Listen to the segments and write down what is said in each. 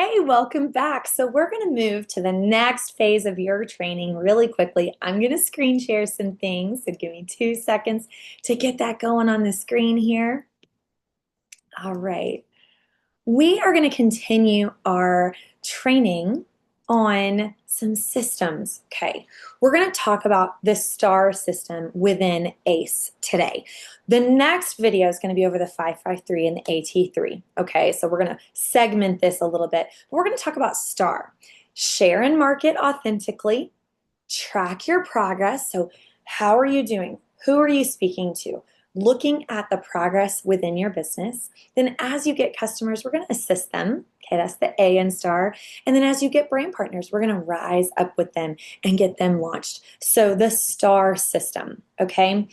Hey, welcome back. So we're going to move to the next phase of your training really quickly. I'm going to screen share some things, so give me 2 seconds to get that going on the screen here. All right. We are going to continue our training on some systems. Okay, we're going to talk about the STAR system within ACE today. The next video is going to be over the 553 and the AT3. Okay, so we're going to segment this a little bit. We're going to talk about STAR. Share and market authentically, track your progress. So, how are you doing? Who are you speaking to? Looking at the progress within your business. Then, as you get customers, we're going to assist them. Okay, that's the A in STAR. And then, as you get brand partners, we're going to rise up with them and get them launched. So, the STAR system. Okay,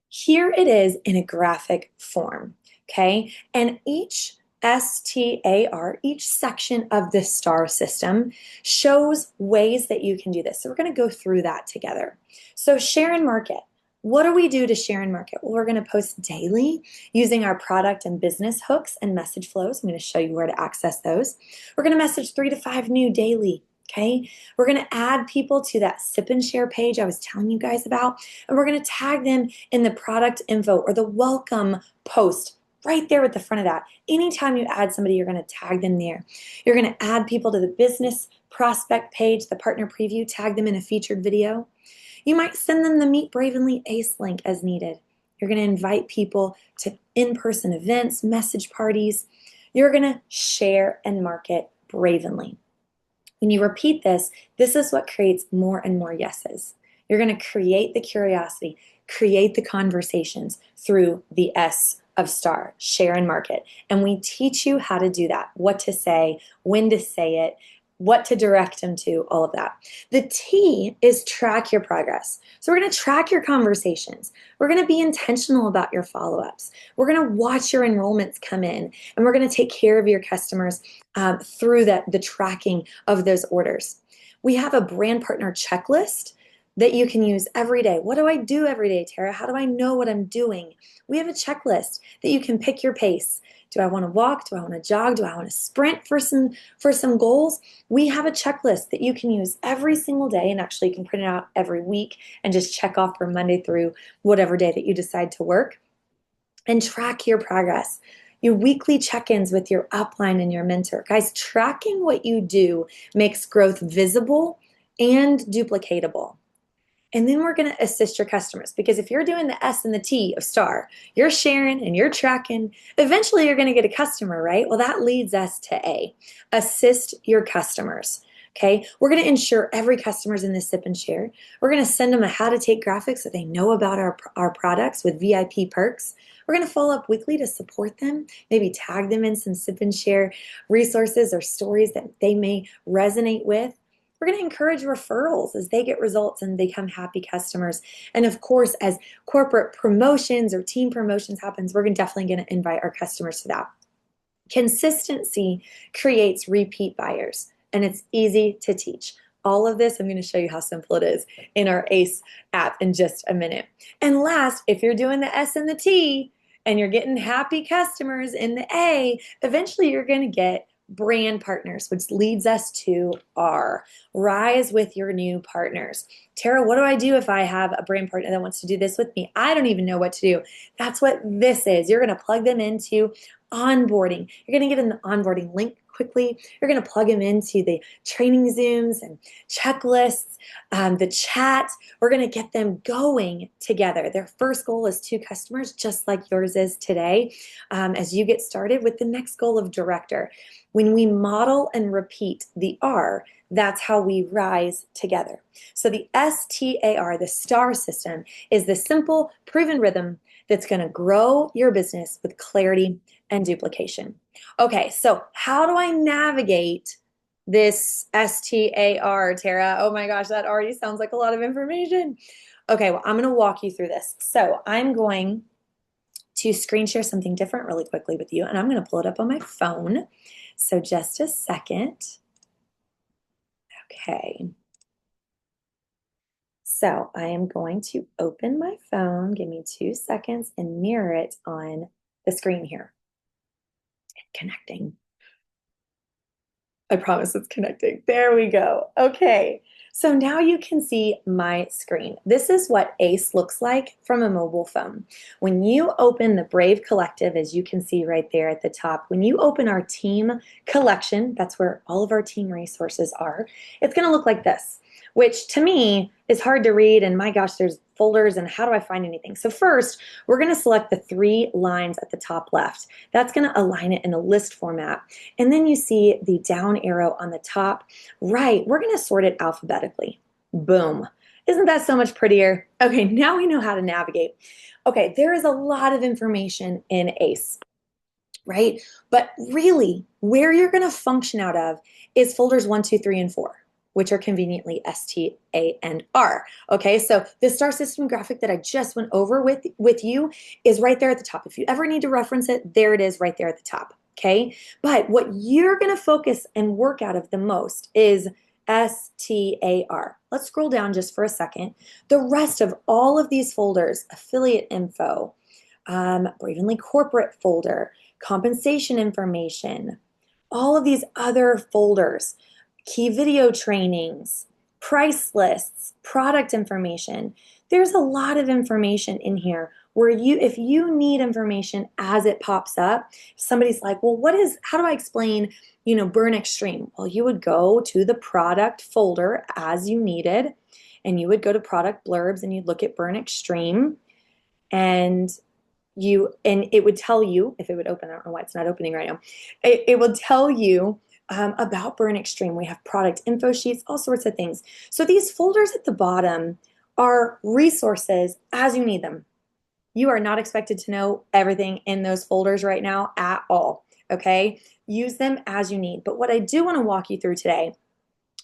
here it is in a graphic form. Okay, and each S.T.A.R, each section of the STAR system shows ways that you can do this. So we're going to go through that together. So share and market. What do we do to share and market? Well, we're going to post daily using our product and business hooks and message flows. I'm going to show you where to access those. We're going to message 3 to 5 new daily. Okay, we're going to add people to that sip and share page I was telling you guys about, and we're going to tag them in the product info or the welcome post right there at the front of that. Anytime you add somebody, you're going to tag them there. You're going to add people to the business prospect page, the partner preview, tag them in a featured video. You might send them the Meet Bravenly ACE link as needed. You're going to invite people to in-person events, message parties. You're going to share and market Bravenly. When you repeat this, this is what creates more and more yeses. You're going to create the curiosity, create the conversations through the S of STAR, share and market. And we teach you how to do that, what to say, when to say it, what to direct them to, all of that. The T is track your progress. So we're going to track your conversations. We're going to be intentional about your follow-ups. We're going to watch your enrollments come in, and we're going to take care of your customers through the tracking of those orders. We have a brand partner checklist that you can use every day. What do I do every day, Tara? How do I know what I'm doing? We have a checklist that you can pick your pace. Do I want to walk? Do I want to jog? Do I want to sprint for some goals? We have a checklist that you can use every single day, and actually you can print it out every week and just check off from Monday through whatever day that you decide to work and track your progress. Your weekly check-ins with your upline and your mentor. Guys, tracking what you do makes growth visible and duplicatable. And then we're going to assist your customers, because if you're doing the S and the T of STAR, you're sharing and you're tracking, eventually you're going to get a customer, right? Well, that leads us to A, assist your customers. Okay, we're going to ensure every customer's in this sip and share. We're going to send them a how to take graphic so they know about our products with VIP perks. We're going to follow up weekly to support them, maybe tag them in some sip and share resources or stories that they may resonate with. We're going to encourage referrals as they get results and become happy customers. And of course, as corporate promotions or team promotions happens, we're definitely going to invite our customers to that. Consistency creates repeat buyers, and it's easy to teach. All of this, I'm going to show you how simple it is in our ACE app in just a minute. And last, if you're doing the S and the T and you're getting happy customers in the A, eventually you're going to get brand partners, which leads us to R, rise with your new partners. Tara, what do I do if I have a brand partner that wants to do this with me? I don't even know what to do. That's what this is. You're going to plug them into onboarding. You're going to get in the onboarding link quickly. You're going to plug them into the training Zooms and checklists, the chat. We're going to get them going together. Their first goal is 2 customers, just like yours is today, as you get started with the next goal of director. When we model and repeat the R, that's how we rise together. So the S.T.A.R, the STAR system, is the simple, proven rhythm that's going to grow your business with clarity and duplication. Okay, so how do I navigate this S.T.A.R, Tara? Oh my gosh, that already sounds like a lot of information. Okay, well, I'm going to walk you through this. So I'm going to screen share something different really quickly with you, and I'm going to pull it up on my phone. So just a second. Okay. So I am going to open my phone. Give me 2 seconds and mirror it on the screen here. Connecting. I promise it's connecting. There we go. Okay. So now you can see my screen. This is what ACE looks like from a mobile phone. When you open the Brave Collective, as you can see right there at the top, when you open our team collection, that's where all of our team resources are, it's going to look like this, which to me is hard to read. And my gosh, there's folders and how do I find anything? So first, we're going to select the 3 lines at the top left. That's going to align it in a list format. And then you see the down arrow on the top right. We're going to sort it alphabetically. Boom. Isn't that so much prettier? Okay, now we know how to navigate. Okay, there is a lot of information in ACE, right? But really, where you're going to function out of is folders 1, 2, 3, and 4, which are conveniently S.T.A.R. Okay, so the star system graphic that I just went over with you is right there at the top. If you ever need to reference it, there it is right there at the top. Okay, but what you're going to focus and work out of the most is S.T.A.R. Let's scroll down just for a second. The rest of all of these folders, affiliate info, Bravenly corporate folder, compensation information, all of these other folders, key video trainings, price lists, product information. There's a lot of information in here where if you need information as it pops up, somebody's like, well, how do I explain, burn extreme? Well, you would go to the product folder as you needed, and you would go to product blurbs and you'd look at burn extreme, and it would tell you if it would open. I don't know why it's not opening right now. It will tell you about Burn Extreme. We have product info sheets, all sorts of things. So these folders at the bottom are resources as you need them. You are not expected to know everything in those folders right now at all. Okay, use them as you need. But what I do want to walk you through today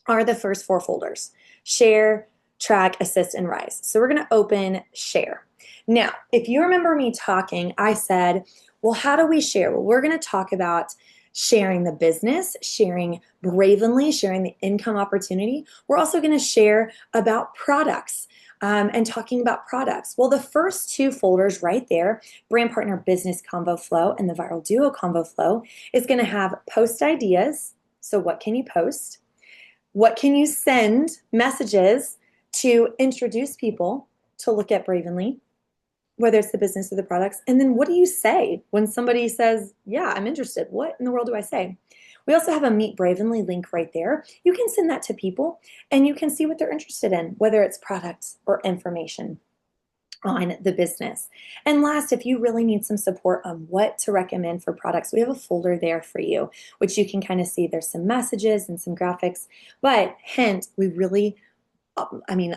are the first 4 folders: Share, Track, Assist, and Rise. So we're going to open Share. Now, if you remember me talking, I said, well, how do we share? Well, we're going to talk about sharing the business, sharing Bravenly, sharing the income opportunity. We're also going to share about products and talking about products. Well, the first 2 folders right there, Brand Partner Business Combo Flow and the Viral Duo Combo Flow, is going to have post ideas. So what can you post? What can you send messages to introduce people to look at Bravenly, whether it's the business or the products? And then what do you say when somebody says, yeah, I'm interested? What in the world do I say? We also have a Meet Bravenly link right there. You can send that to people and you can see what they're interested in, whether it's products or information on the business. And last, if you really need some support on what to recommend for products, we have a folder there for you, which you can kind of see. There's some messages and some graphics, but hint, we really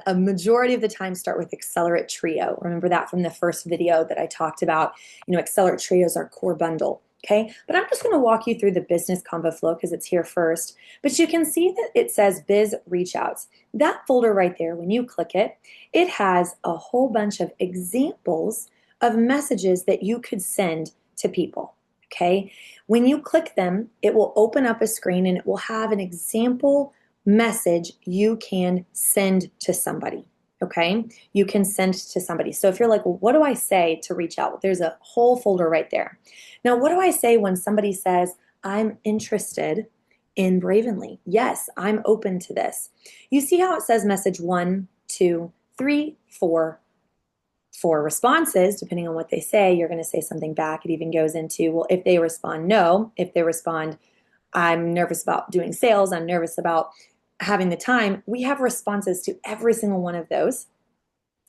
a majority of the time start with Accelerate Trio. Remember that from the first video that I talked about. Accelerate Trio is our core bundle. Okay, but I'm just going to walk you through the business combo flow because it's here first. But you can see that it says Biz Reach Outs. That folder right there, when you click it, it has a whole bunch of examples of messages that you could send to people. Okay, when you click them, it will open up a screen and it will have an example message you can send to somebody. Okay, you can send to somebody. So if you're like, well, what do I say to reach out? Well, there's a whole folder right there. Now, what do I say when somebody says, I'm interested in Bravenly? Yes, I'm open to this. You see how it says message 1, 2, 3, 4, 4 responses. Depending on what they say, you're going to say something back. It even goes into, well, if they respond no, if they respond, I'm nervous about doing sales, I'm nervous about having the time, we have responses to every single one of those,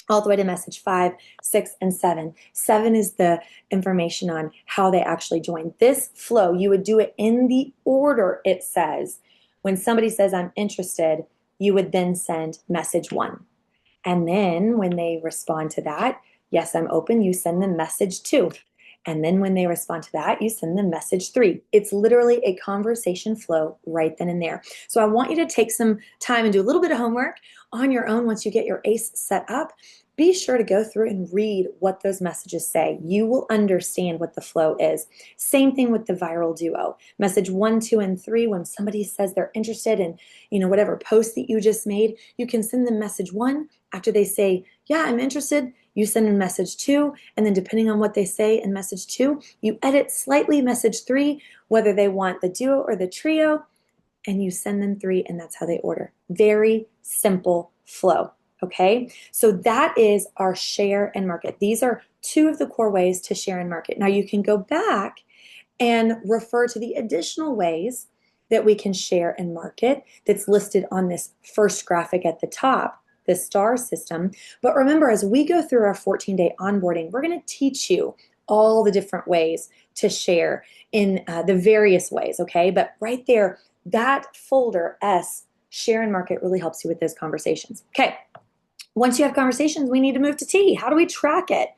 all the way to message 5, 6, and 7. 7 is the information on how they actually join. This flow, you would do it in the order it says. When somebody says, I'm interested, you would then send message 1. And then when they respond to that, yes, I'm open, you send them message 2. And then when they respond to that, you send them message 3. It's literally a conversation flow right then and there. So I want you to take some time and do a little bit of homework on your own once you get your ACE set up. Be sure to go through and read what those messages say. You will understand what the flow is. Same thing with the Viral Duo. Message 1, 2, and 3, when somebody says they're interested in, whatever post that you just made, you can send them message 1. After they say, yeah, I'm interested, you send them message 2, and then depending on what they say in message 2, you edit slightly message 3, whether they want the duo or the trio. and you send them 3, and that's how they order. Very simple flow. Okay, so that is our share and market. These are 2 of the core ways to share and market. Now you can go back and refer to the additional ways that we can share and market that's listed on this first graphic at the top, the S.T.A.R system. But remember, as we go through our 14-day onboarding, we're going to teach you all the different ways to share in the various ways, okay? But right there, that folder, S, share and market, really helps you with those conversations. Okay, once you have conversations, we need to move to T. How do we track it?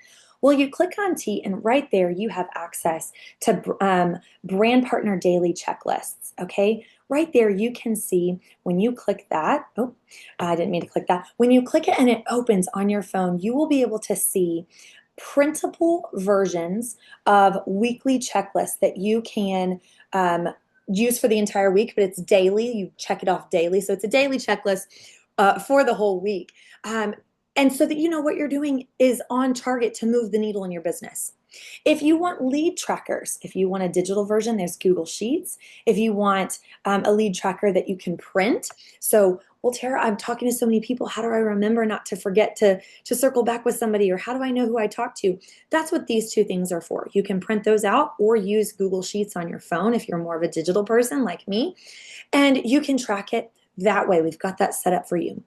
Well, you click on T, and right there you have access to brand partner daily checklists, okay? Right there you can see when you click that, oh, I didn't mean to click that. When you click it and it opens on your phone, you will be able to see printable versions of weekly checklists that you can use for the entire week, but it's daily. You check it off daily. So it's a daily checklist for the whole week. And so that you know what you're doing is on target to move the needle in your business. If you want lead trackers, if you want a digital version, there's Google Sheets. If you want a lead tracker that you can print. So, well, Tara, I'm talking to so many people. How do I remember not to forget to circle back with somebody? Or how do I know who I talked to? That's what these 2 things are for. You can print those out or use Google Sheets on your phone if you're more of a digital person like me. And you can track it that way. We've got that set up for you.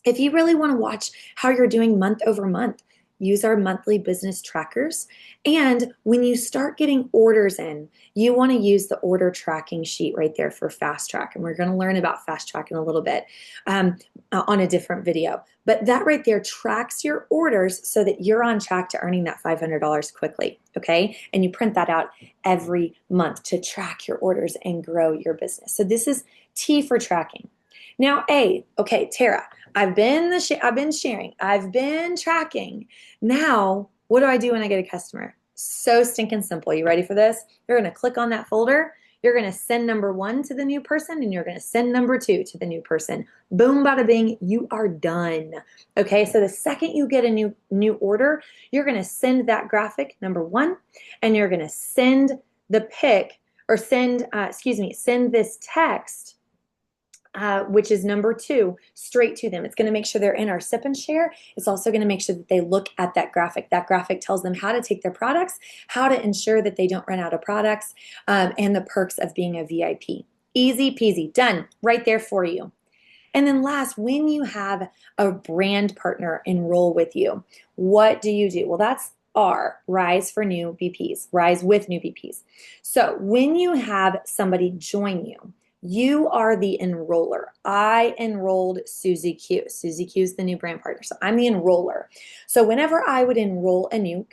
If you really want to watch how you're doing month over month, use our monthly business trackers. And when you start getting orders in, you want to use the order tracking sheet right there for Fast Track. And we're going to learn about Fast Track in a little bit on a different video. But that right there tracks your orders so that you're on track to earning that $500 quickly, okay? And you print that out every month to track your orders and grow your business. So this is T for tracking. Now A, okay, Tara, I've been sharing, I've been tracking. Now, what do I do when I get a customer? So stinking simple. You ready for this? You're going to click on that folder. You're going to send number 1 to the new person, and you're going to send number 2 to the new person. Boom, bada bing, you are done. Okay, so the second you get a new order, you're going to send that graphic, number 1, and you're going to send the pic, or send this text, which is number 2, straight to them. It's going to make sure they're in our sip and share. It's also going to make sure that they look at that graphic. That graphic tells them how to take their products, how to ensure that they don't run out of products, and the perks of being a VIP. Easy peasy, done, right there for you. And then last, when you have a brand partner enroll with you, what do? Well, that's R, Rise for New VPs, Rise with New VPs. So when you have somebody join you, you are the enroller. I enrolled Susie Q. Susie Q is the new brand partner. So I'm the enroller. So whenever I would enroll a new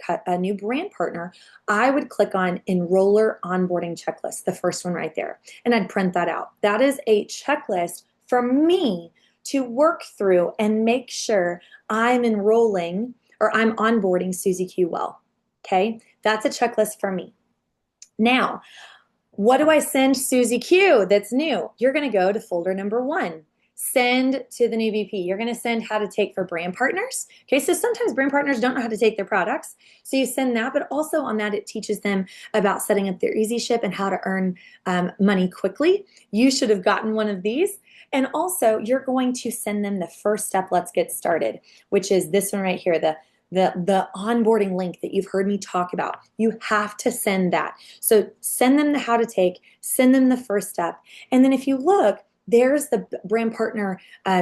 brand partner, I would click on Enroller Onboarding Checklist, the first one right there, and I'd print that out. That is a checklist for me to work through and make sure I'm enrolling or I'm onboarding Susie Q well. Okay, that's a checklist for me. Now, what do I send Susie Q that's new? You're going to go to folder number 1. Send to the new VP. You're going to send how to take for brand partners. Okay, so sometimes brand partners don't know how to take their products. So you send that, but also on that, it teaches them about setting up their easy ship and how to earn money quickly. You should have gotten one of these. And also, you're going to send them the first step, let's get started, which is this one right here, the onboarding link that you've heard me talk about. You have to send that. So send them the how to take, send them the first step. And then if you look, there's the brand partner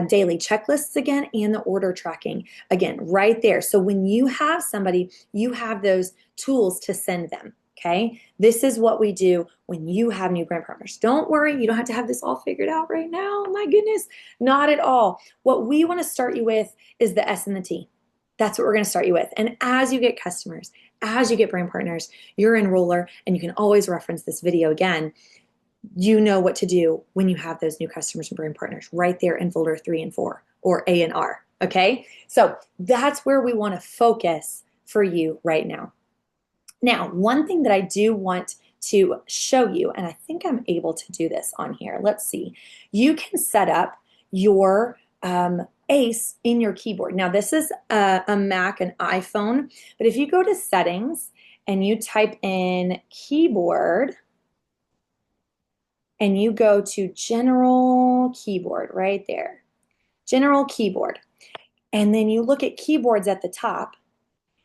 daily checklists again, and the order tracking again, right there. So when you have somebody, you have those tools to send them. Okay, this is what we do when you have new brand partners. Don't worry, you don't have to have this all figured out right now. My goodness, not at all. What we want to start you with is the S and the T. That's what we're going to start you with. And as you get customers, as you get brand partners, you're enroller, and you can always reference this video again. You know what to do when you have those new customers and brand partners right there in folder 3 and 4, or A and R. Okay, so that's where we want to focus for you right now. Now, one thing that I do want to show you, and I think I'm able to do this on here. Let's see. You can set up your AICE in your keyboard. Now, this is a Mac, an iPhone, but if you go to settings and you type in keyboard and you go to General Keyboard right there. General Keyboard. And then you look at keyboards at the top.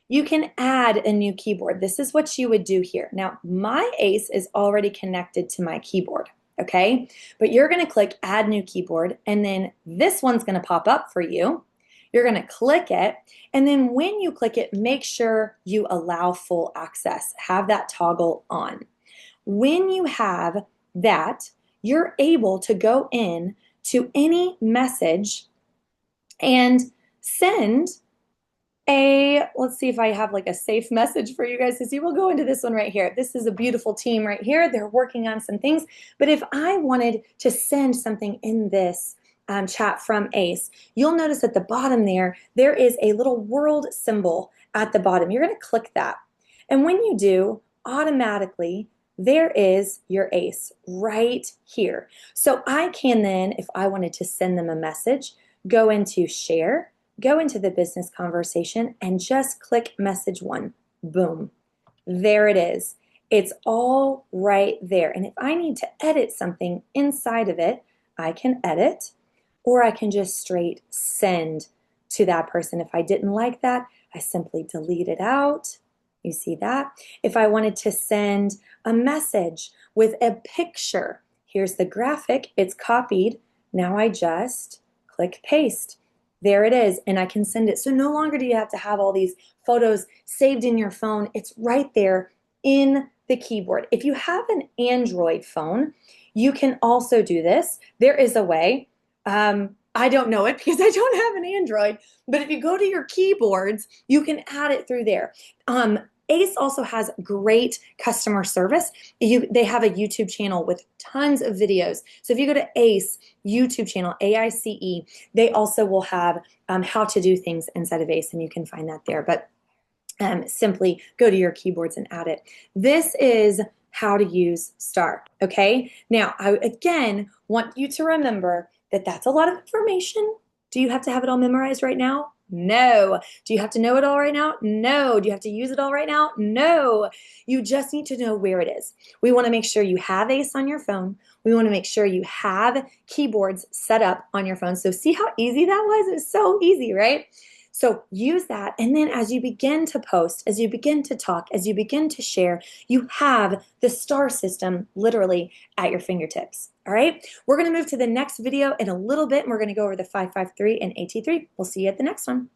You can add a new keyboard. This is what you would do here. Now, my ACE is already connected to my keyboard, okay? But you're gonna click Add New Keyboard, and then this one's gonna pop up for you. You're gonna click it, and then when you click it, make sure you allow full access. Have that toggle on. When you have that, you're able to go in to any message and send let's see if I have like a safe message for you guys to see. We'll go into this one right here. This is a beautiful team right here. They're working on some things. But if I wanted to send something in this chat from ACE, you'll notice at the bottom there is a little world symbol at the bottom. You're going to click that. And when you do, automatically, there is your ACE right here. So I can then, if I wanted to send them a message, go into Share, go into the business conversation, and just click message one. Boom. There it is. It's all right there. And if I need to edit something inside of it, I can edit, or I can just straight send to that person. If I didn't like that, I simply delete it out. You see that? If I wanted to send a message with a picture, here's the graphic, it's copied. Now I just click paste. There it is, and I can send it. So no longer do you have to have all these photos saved in your phone. It's right there in the keyboard. If you have an Android phone, you can also do this. There is a way. I don't know it because I don't have an Android, but if you go to your keyboards, you can add it through there. ACE also has great customer service. They have a YouTube channel with tons of videos. So if you go to ACE YouTube channel, AICE, they also will have how to do things inside of ACE, and you can find that there. But simply go to your keyboards and add it. This is how to use S.T.A.R, okay? Now, I again want you to remember that that's a lot of information. Do you have to have it all memorized right now? No. Do you have to know it all right now? No. Do you have to use it all right now? No. You just need to know where it is. We want to make sure you have ACE on your phone. We want to make sure you have keyboards set up on your phone. So see how easy that was? It's so easy, right? So use that, and then as you begin to post, as you begin to talk, as you begin to share, you have the S.T.A.R system literally at your fingertips. All right, we're going to move to the next video in a little bit, and we're going to go over the 553 and AT3. We'll see you at the next one.